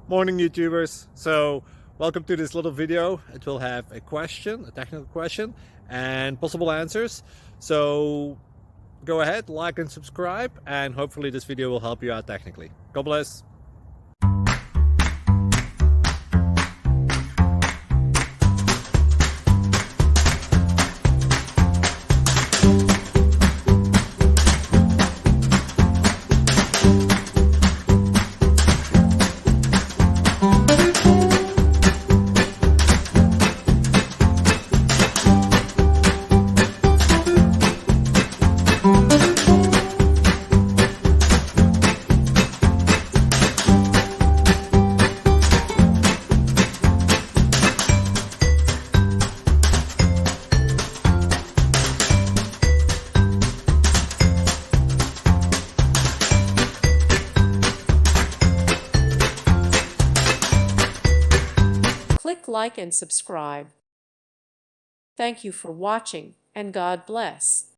Morning YouTubers. So welcome to this little video. It will have a question, a technical question, and possible answers. So go ahead, like and subscribe, and hopefully this video will help you out technically. God bless. Click like and subscribe. Thank you for watching, and God bless.